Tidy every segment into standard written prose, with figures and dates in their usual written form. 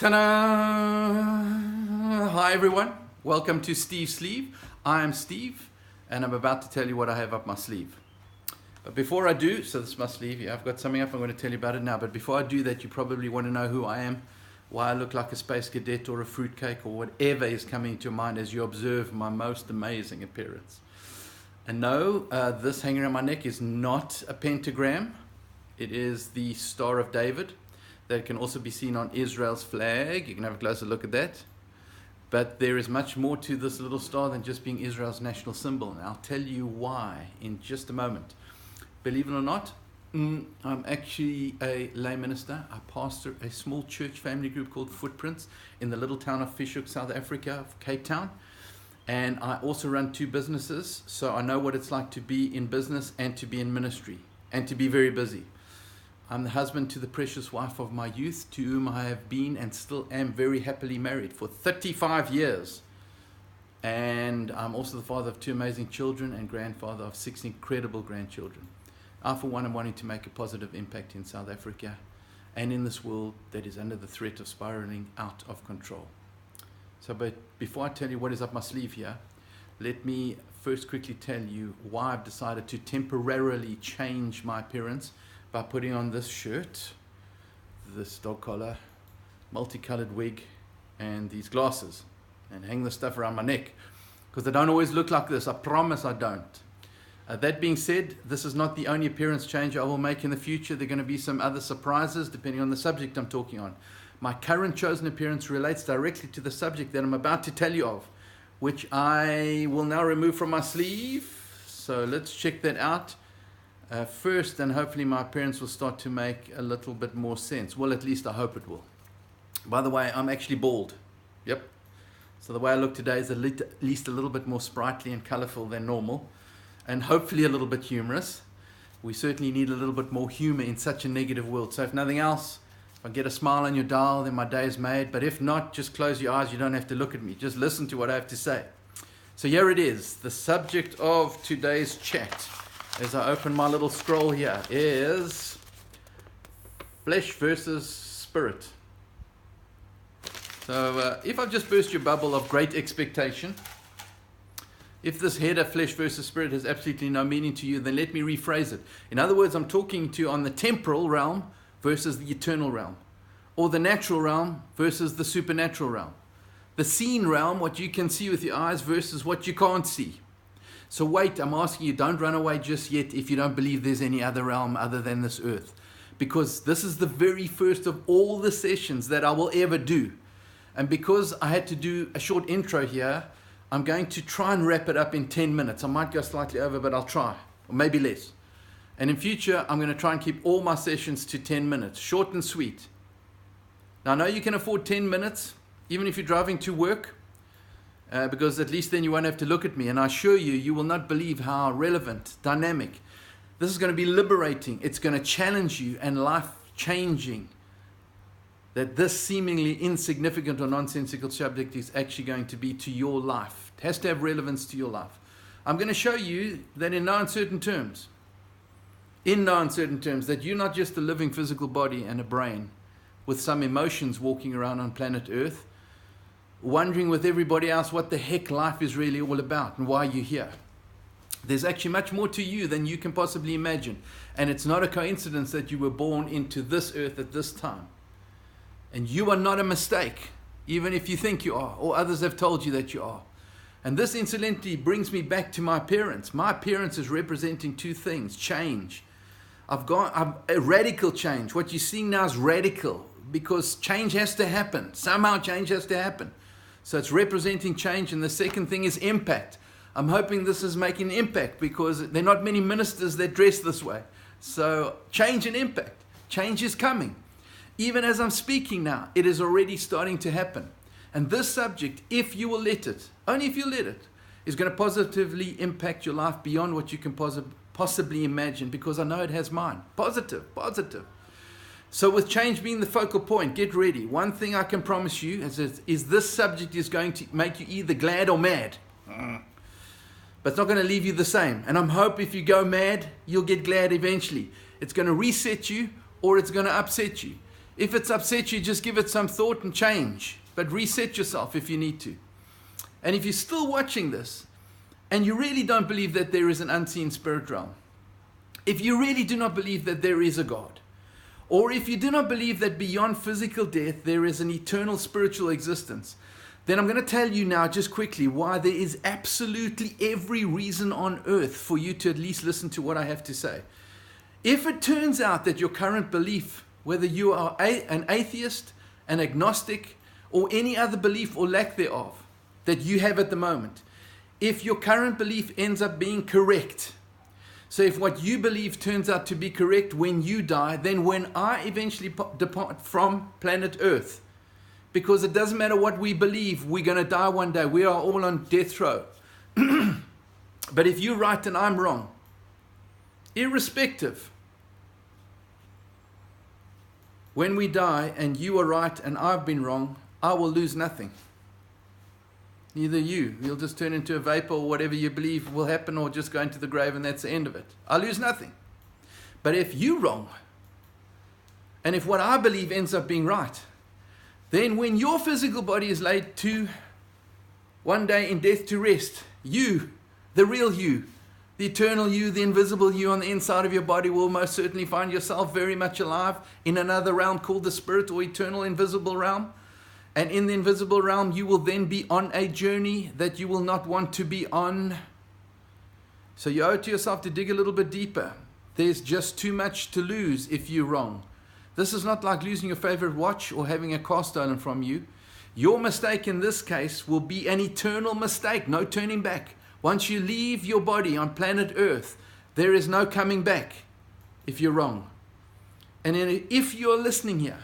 Ta-da! Hi everyone, welcome to Steve's Sleeve. I am Steve and I'm about to tell you what I have up my sleeve. But before I do, so this is my sleeve here, I've got something up, I'm going to tell you about it now. But before I do that, you probably want to know who I am, why I look like a space cadet or a fruitcake or whatever is coming to your mind as you observe my most amazing appearance. And no, this hanging around my neck is not a pentagram. It is the Star of David. That can also be seen on Israel's flag. You can have a closer look at that. But there is much more to this little star than just being Israel's national symbol. And I'll tell you why in just a moment. Believe it or not, I'm actually a lay minister. I pastor a small church family group called Footprints in the little town of Fish Hoek, South Africa, Cape Town. And I also run two businesses. So I know what it's like to be in business and to be in ministry and to be very busy. I'm the husband to the precious wife of my youth, to whom I have been and still am very happily married for 35 years. And I'm also the father of two amazing children and grandfather of 6 incredible grandchildren. I, for one, am wanting to make a positive impact in South Africa and in this world that is under the threat of spiraling out of control. So, but before I tell you what is up my sleeve here, let me first quickly tell you why I've decided to temporarily change my appearance by putting on this shirt, this dog collar, multicolored wig, and these glasses, and hang the stuff around my neck, because I don't always look like this. I promise I don't. That being said, this is not the only appearance change I will make in the future. There are going to be some other surprises depending on the subject I'm talking on. My current chosen appearance relates directly to the subject that I'm about to tell you of, which I will now remove from my sleeve. So let's check that out. First, and hopefully my appearance will start to make a little bit more sense. Well, at least I hope it will. By the way, I'm actually bald. Yep. So the way I look today is at least a little bit more sprightly and colorful than normal, and hopefully a little bit humorous. We certainly need a little bit more humor in such a negative world. So if nothing else, if I get a smile on your dial, then my day is made. But if not, just close your eyes. You don't have to look at me. Just listen to what I have to say. So here it is. The subject of today's chat, as I open my little scroll here, is flesh versus spirit. So if I've just burst your bubble of great expectation, if this header, flesh versus spirit, has absolutely no meaning to you, then let me rephrase it. In other words, I'm talking to you on the temporal realm versus the eternal realm, or the natural realm versus the supernatural realm. The seen realm, what you can see with your eyes, versus what you can't see. So wait, I'm asking you, don't run away just yet if you don't believe there's any other realm other than this earth. Because this is the very first of all the sessions that I will ever do. And because I had to do a short intro here, I'm going to try and wrap it up in 10 minutes. I might go slightly over, but I'll try, or maybe less. And in future, I'm going to try and keep all my sessions to 10 minutes, short and sweet. Now, I know you can afford 10 minutes, even if you're driving to work. Because at least then you won't have to look at me. And I assure you, you will not believe how relevant, dynamic. This is going to be liberating. It's going to challenge you and life-changing. That this seemingly insignificant or nonsensical subject is actually going to be to your life. It has to have relevance to your life. I'm going to show you that in no uncertain terms, that you're not just a living physical body and a brain with some emotions walking around on planet Earth, wondering with everybody else what the heck life is really all about and why you're here. There's actually much more to you than you can possibly imagine. And it's not a coincidence that you were born into this earth at this time. And you are not a mistake, even if you think you are, or others have told you that you are. And this incidentally brings me back to my appearance. My appearance is representing two things: change. I've a radical change. What you're seeing now is radical because change has to happen. Somehow change has to happen. So it's representing change. And the second thing is impact. I'm hoping this is making impact because there are not many ministers that dress this way. So change and impact. Change is coming. Even as I'm speaking now, it is already starting to happen. And this subject, if you will let it, only if you let it, is going to positively impact your life beyond what you can possibly imagine, because I know it has mine. Positive. So with change being the focal point, get ready. One thing I can promise you is this subject is going to make you either glad or mad. But it's not going to leave you the same. And I'm hoping if you go mad, you'll get glad eventually. It's going to reset you or it's going to upset you. If it's upset you, just give it some thought and change. But reset yourself if you need to. And if you're still watching this, and you really don't believe that there is an unseen spirit realm, if you really do not believe that there is a God, or if you do not believe that beyond physical death there is an eternal spiritual existence, then I'm going to tell you now just quickly why there is absolutely every reason on earth for you to at least listen to what I have to say. If it turns out that your current belief, whether you are an atheist, an agnostic, or any other belief or lack thereof that you have at the moment, if your current belief ends up being correct, so if what you believe turns out to be correct when you die, then when I eventually depart from planet Earth, because it doesn't matter what we believe, we're going to die one day. We are all on death row. But if you're right and I'm wrong, irrespective, when we die and you are right and I've been wrong, I will lose nothing. Neither you. You'll just turn into a vapor, or whatever you believe will happen, or just go into the grave and that's the end of it. I lose nothing. But if you're wrong, and if what I believe ends up being right, then when your physical body is laid to one day in death to rest, you, the real you, the eternal you, the invisible you on the inside of your body, will most certainly find yourself very much alive in another realm called the spirit or eternal invisible realm. And in the invisible realm, you will then be on a journey that you will not want to be on. So you owe it to yourself to dig a little bit deeper. There's just too much to lose if you're wrong. This is not like losing your favorite watch or having a car stolen from you. Your mistake in this case will be an eternal mistake, no turning back. Once you leave your body on planet Earth, there is no coming back if you're wrong. And if you're listening here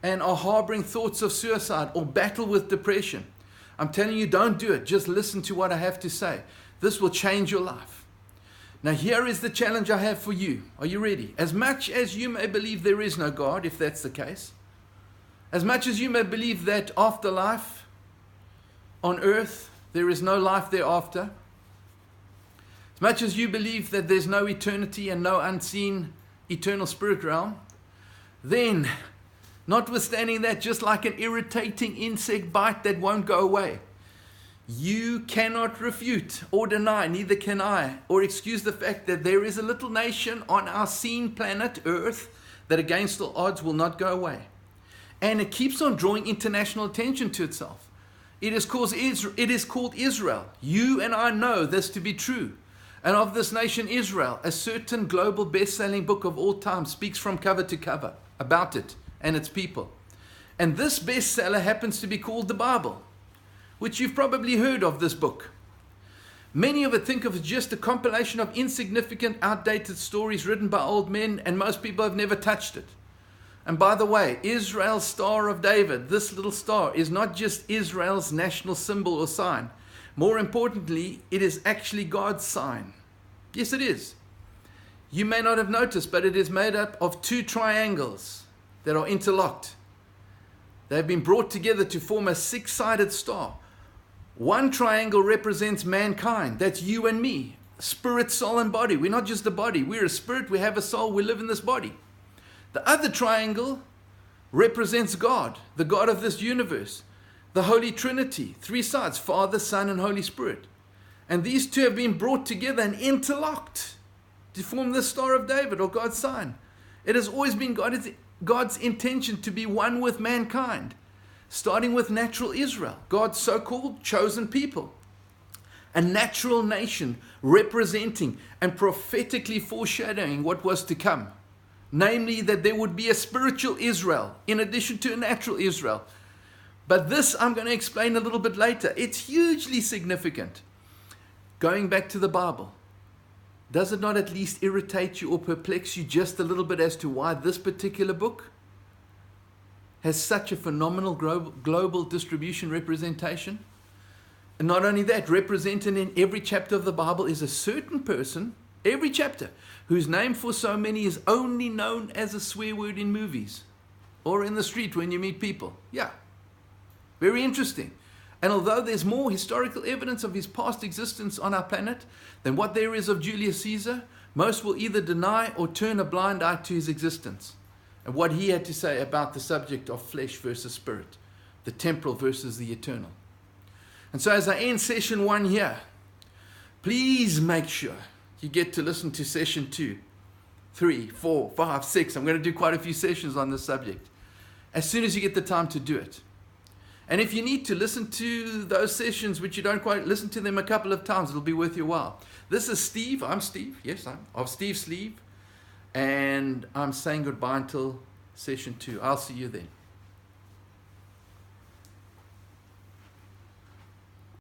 and are harboring thoughts of suicide or battle with depression, I'm telling you, don't do it. Just listen to what I have to say. This will change your life. Now, here is the challenge I have for you. Are you ready? As much as you may believe there is no God, if that's the case, as much as you may believe that after life on earth, there is no life thereafter, as much as you believe that there's no eternity and no unseen eternal spirit realm, then, notwithstanding that, just like an irritating insect bite that won't go away, you cannot refute or deny, neither can I, or excuse the fact that there is a little nation on our seen planet Earth that against all odds will not go away. And it keeps on drawing international attention to itself. It is called Israel. You and I know this to be true. And of this nation Israel, a certain global best-selling book of all time speaks from cover to cover about it and its people. And this bestseller happens to be called the Bible, which you've probably heard of this book. Many of it think of it just a compilation of insignificant, outdated stories written by old men, and most people have never touched it. And by the way, Israel's Star of David, this little star, is not just Israel's national symbol or sign. More importantly, it is actually God's sign. Yes, it is. You may not have noticed, but it is made up of two triangles that are interlocked. They've been brought together to form a six-sided star. One triangle represents mankind. That's you and me. Spirit, soul, and body. We're not just a body. We're a spirit. We have a soul. We live in this body. The other triangle represents God, the God of this universe. The Holy Trinity. Three sides. Father, Son, and Holy Spirit. And these two have been brought together and interlocked to form the Star of David, or God's sign. It has always been God's intention to be one with mankind, starting with natural Israel, God's so-called chosen people, a natural nation representing and prophetically foreshadowing what was to come, namely that there would be a spiritual Israel in addition to a natural Israel. But this I'm going to explain a little bit later. It's hugely significant. Going back to the Bible, does it not at least irritate you or perplex you just a little bit as to why this particular book has such a phenomenal global distribution representation? And not only that, represented in every chapter of the Bible is a certain person, every chapter, whose name for so many is only known as a swear word in movies or in the street when you meet people. Yeah, very interesting. And although there's more historical evidence of his past existence on our planet than what there is of Julius Caesar, most will either deny or turn a blind eye to his existence. and what he had to say about the subject of flesh versus spirit, the temporal versus the eternal. And so as I end session 1 here, please make sure you get to listen to session 2, 3, 4, 5, 6. I'm going to do quite a few sessions on this subject. As soon as you get the time to do it. And if you need to listen to those sessions, which you don't quite listen to them a couple of times, it'll be worth your while. This is Steve. I'm Steve. Yes, I'm of Steve Sleeve. And I'm saying goodbye until session 2. I'll see you then.